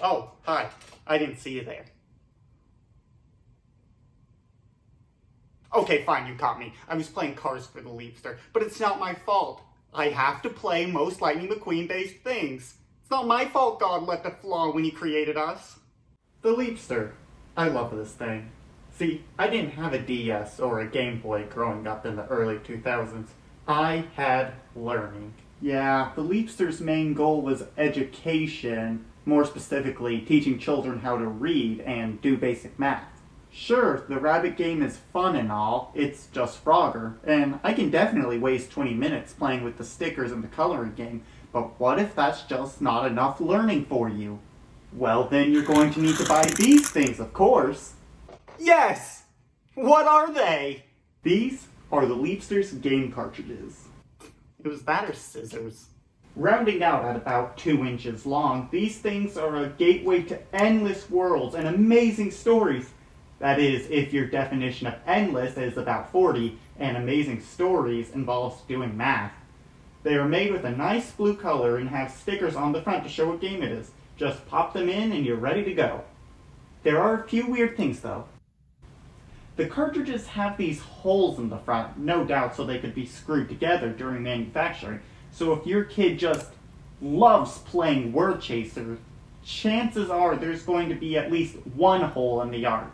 Oh, hi. I didn't see you there. Okay, fine, you caught me. I was playing Cars for the Leapster, but it's not my fault. I have to play most Lightning McQueen-based things. It's not my fault God left a flaw when he created us. The Leapster. I love this thing. See, I didn't have a DS or a Game Boy growing up in the early 2000s. I had learning. Yeah, the Leapster's main goal was education, more specifically teaching children how to read and do basic math. Sure, the rabbit game is fun and all, it's just Frogger, and I can definitely waste 20 minutes playing with the stickers and the coloring game, but what if that's just not enough learning for you? Well, then you're going to need to buy these things, of course. Yes! What are they? These are the Leapster's game cartridges. It was that or scissors. Rounding out at about 2 inches long, these things are a gateway to endless worlds and amazing stories. That is, if your definition of endless is about 40, and amazing stories involves doing math. They are made with a nice blue color and have stickers on the front to show what game it is. Just pop them in and you're ready to go. There are a few weird things though. The cartridges have these holes in the front, no doubt so they could be screwed together during manufacturing. So if your kid just loves playing Word Chaser, chances are there's going to be at least one hole in the yard.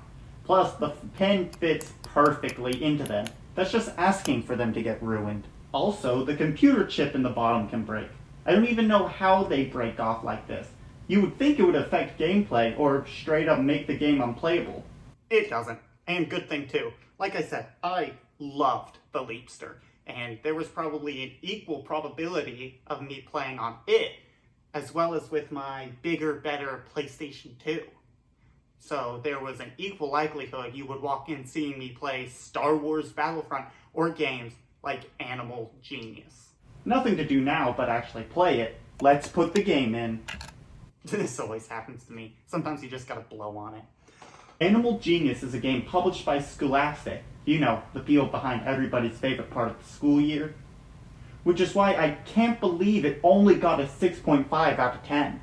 Plus, the pen fits perfectly into them. That's just asking for them to get ruined. Also, the computer chip in the bottom can break. I don't even know how they break off like this. You would think it would affect gameplay or straight up make the game unplayable. It doesn't. And good thing too. Like I said, I loved the Leapster. And there was probably an equal probability of me playing on it, as well as with my bigger, better PlayStation 2. So there was an equal likelihood you would walk in seeing me play Star Wars Battlefront or games like Animal Genius. Nothing to do now but actually play it. Let's put the game in. This always happens to me. Sometimes you just gotta blow on it. Animal Genius is a game published by Scholastic. You know, the people behind everybody's favorite part of the school year. Which is why I can't believe it only got a 6.5 out of 10.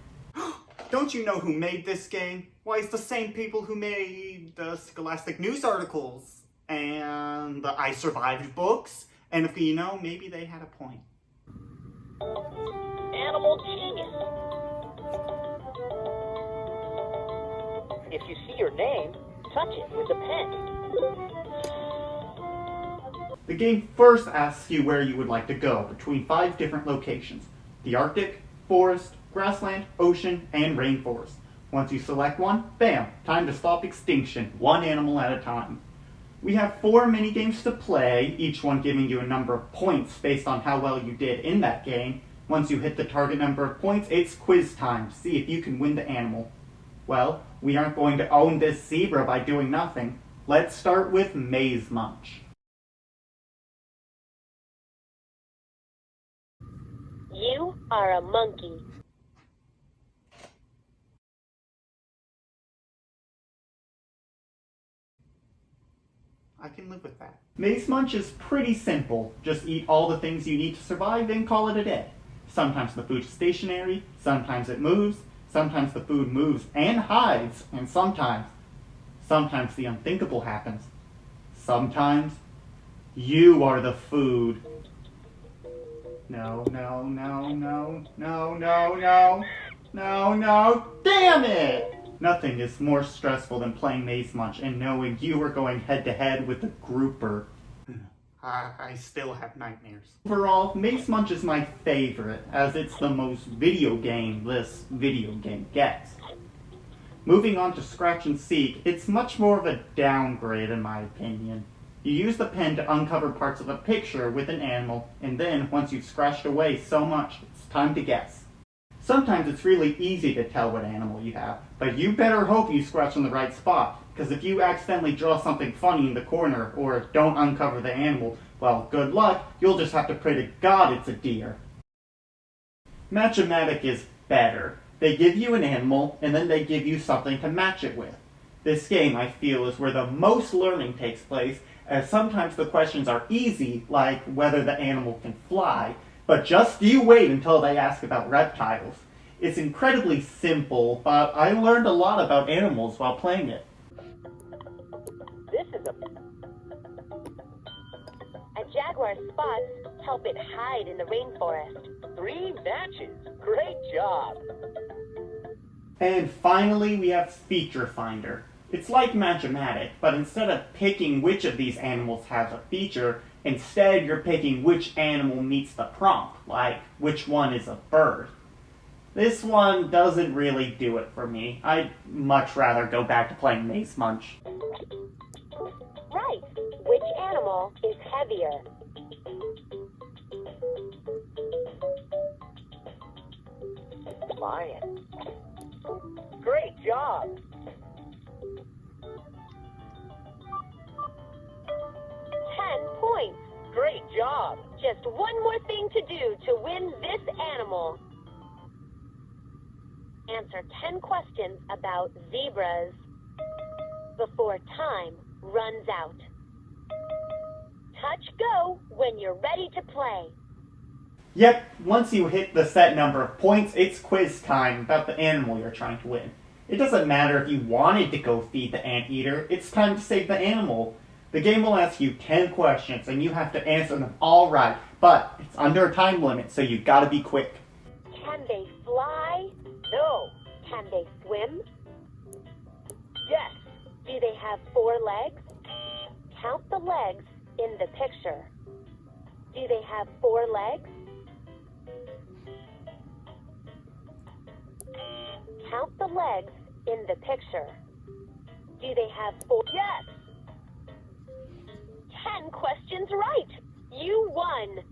Don't you know who made this game? Why, it's the same people who made the Scholastic news articles and the I Survived books. And if you know, maybe they had a point. Animal Genius. If you see your name, touch it with a pen. The game first asks you where you would like to go between 5 different locations. The Arctic, forest, grassland, ocean, and rainforest. Once you select one, bam, time to stop extinction, one animal at a time. We have 4 mini-games to play, each one giving you a number of points based on how well you did in that game. Once you hit the target number of points, it's quiz time to see if you can win the animal. Well, we aren't going to own this zebra by doing nothing. Let's start with Maze Munch. You are a monkey. I can live with that. Maze Munch is pretty simple. Just eat all the things you need to survive and call it a day. Sometimes the food is stationary, sometimes it moves, sometimes the food moves and hides, and sometimes the unthinkable happens. Sometimes you are the food. No, no, no, no, no, no, no, no, no, damn it! Nothing is more stressful than playing Maze Munch and knowing you are going head-to-head with a grouper. I still have nightmares. Overall, Maze Munch is my favorite, as it's the most video game this video game gets. Moving on to Scratch and Seek, it's much more of a downgrade in my opinion. You use the pen to uncover parts of a picture with an animal, and then, once you've scratched away so much, it's time to guess. Sometimes it's really easy to tell what animal you have, but you better hope you scratch on the right spot, because if you accidentally draw something funny in the corner, or don't uncover the animal, well, good luck, you'll just have to pray to God it's a deer. Match-O-Matic is better. They give you an animal, and then they give you something to match it with. This game, I feel, is where the most learning takes place, as sometimes the questions are easy, like whether the animal can fly, but just you wait until they ask about reptiles. It's incredibly simple, but I learned a lot about animals while playing it. This is a jaguar's spots help it hide in the rainforest. 3 matches. Great job. And finally, we have Feature Finder. It's like Magimatic, but instead of picking which of these animals has a feature, instead you're picking which animal meets the prompt, like which one is a bird. This one doesn't really do it for me. I'd much rather go back to playing Maze Munch. Right. Which animal is heavier? Lion. Great job. 10 points. Great job. Just one more thing to do to win this animal. Answer 10 questions about zebras before time runs out. Touch go when you're ready to play. Yep, once you hit the set number of points, it's quiz time about the animal you're trying to win. It doesn't matter if you wanted to go feed the anteater, it's time to save the animal. The game will ask you 10 questions and you have to answer them all right, but it's under a time limit, so you gotta be quick. Can they fly? No. Can they swim? Yes. Do they have 4 legs? Count the legs in the picture. Do they have 4 legs? Count the legs in the picture. Do they have 4? Yes! 10 questions right! You won!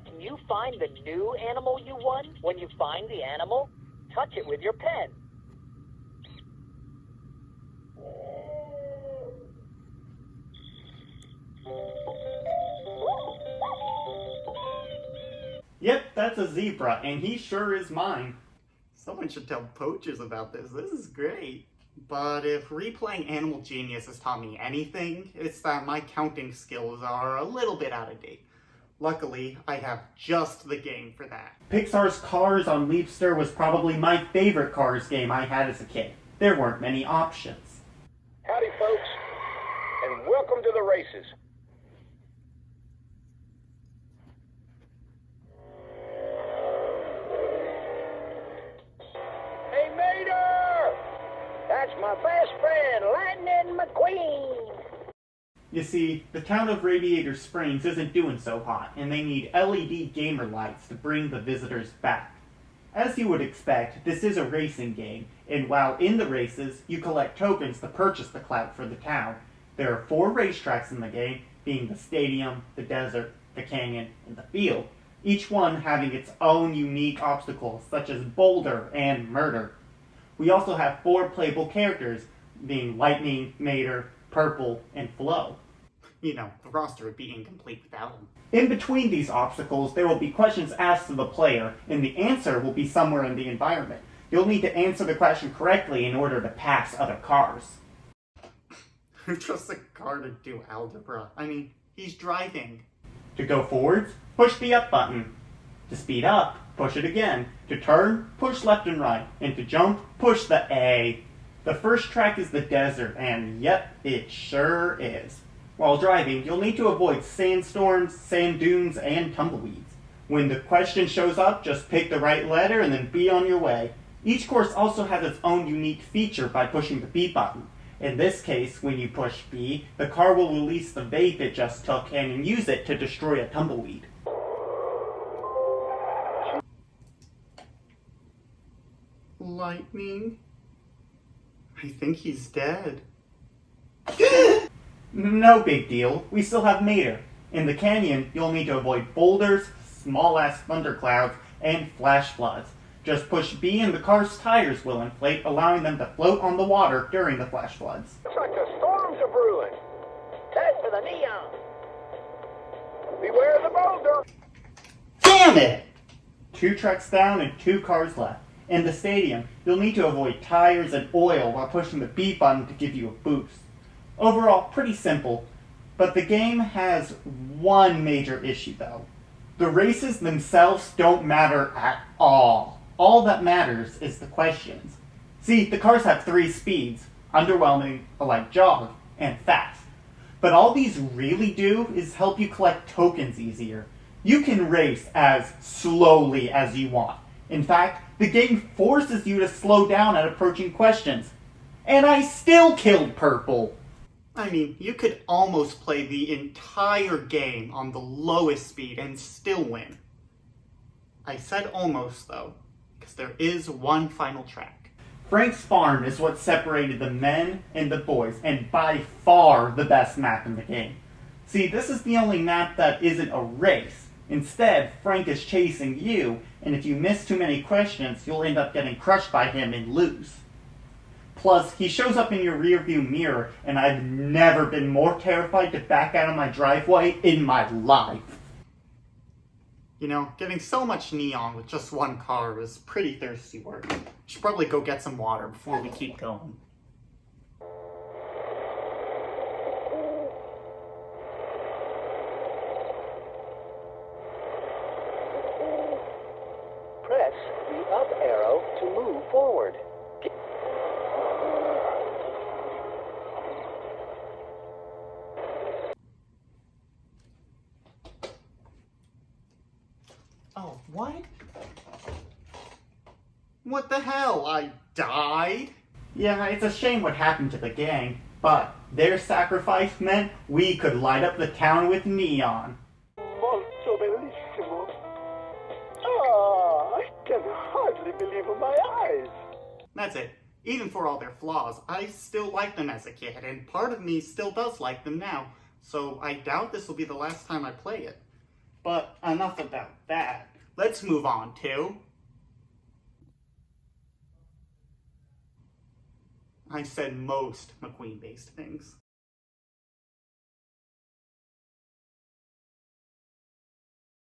Can you find the new animal you won? When you find the animal, touch it with your pen. Yep, that's a zebra, and he sure is mine. Someone should tell poachers about this. This is great. But if replaying Animal Genius has taught me anything, it's that my counting skills are a little bit out of date. Luckily, I have just the game for that. Pixar's Cars on Leapster was probably my favorite Cars game I had as a kid. There weren't many options. Howdy, folks, and welcome to the races. Hey, Mater! That's my best friend, Lightning McQueen. You see, the town of Radiator Springs isn't doing so hot, and they need LED gamer lights to bring the visitors back. As you would expect, this is a racing game, and while in the races, you collect tokens to purchase the clout for the town. There are 4 racetracks in the game, being the stadium, the desert, the canyon, and the field, each one having its own unique obstacles, such as Boulder and Murder. We also have 4 playable characters, being Lightning, Mater, Purple, and Flo. You know, the roster would be incomplete without them. In between these obstacles, there will be questions asked to the player, and the answer will be somewhere in the environment. You'll need to answer the question correctly in order to pass other cars. Who trusts a car to do algebra? I mean, he's driving. To go forwards, push the up button. To speed up, push it again. To turn, push left and right. And to jump, push the A. The first track is the desert, and yep, it sure is. While driving, you'll need to avoid sandstorms, sand dunes, and tumbleweeds. When the question shows up, just pick the right letter and then be on your way. Each course also has its own unique feature by pushing the B button. In this case, when you push B, the car will release the vape it just took and use it to destroy a tumbleweed. Lightning? I think he's dead. No big deal. We still have Mater. In the canyon, you'll need to avoid boulders, small-ass thunderclouds, and flash floods. Just push B and the car's tires will inflate, allowing them to float on the water during the flash floods. Looks like the storms are brewing. Head for the neon. Beware the boulder. Damn it! 2 tracks down and 2 cars left. In the stadium, you'll need to avoid tires and oil while pushing the B button to give you a boost. Overall, pretty simple, But the game has one major issue though. The races themselves don't matter at all. All that matters is the questions. See, the cars have 3 speeds: underwhelming, a light jog, and fast. But all these really do is help you collect tokens easier. You can race as slowly as you want. In fact, the game forces you to slow down at approaching questions. And I still killed purple! I mean, you could almost play the entire game on the lowest speed and still win. I said almost though, because there is one final track. Frank's Farm is what separated the men and the boys, and by far the best map in the game. See, this is the only map that isn't a race. Instead, Frank is chasing you, and if you miss too many questions, you'll end up getting crushed by him and lose. Plus, he shows up in your rearview mirror, and I've never been more terrified to back out of my driveway in my life. You know, getting so much neon with just one car is pretty thirsty work. Should probably go get some water before we keep going. Press the up arrow to move forward. Oh, what? What the hell? I died? Yeah, it's a shame what happened to the gang, but their sacrifice meant we could light up the town with neon. Molto bellissimo. Ah, I can hardly believe my eyes. That's it. Even for all their flaws, I still liked them as a kid, and part of me still does like them now, so I doubt this will be the last time I play it. But enough about that. Let's move on to... I said most McQueen-based things.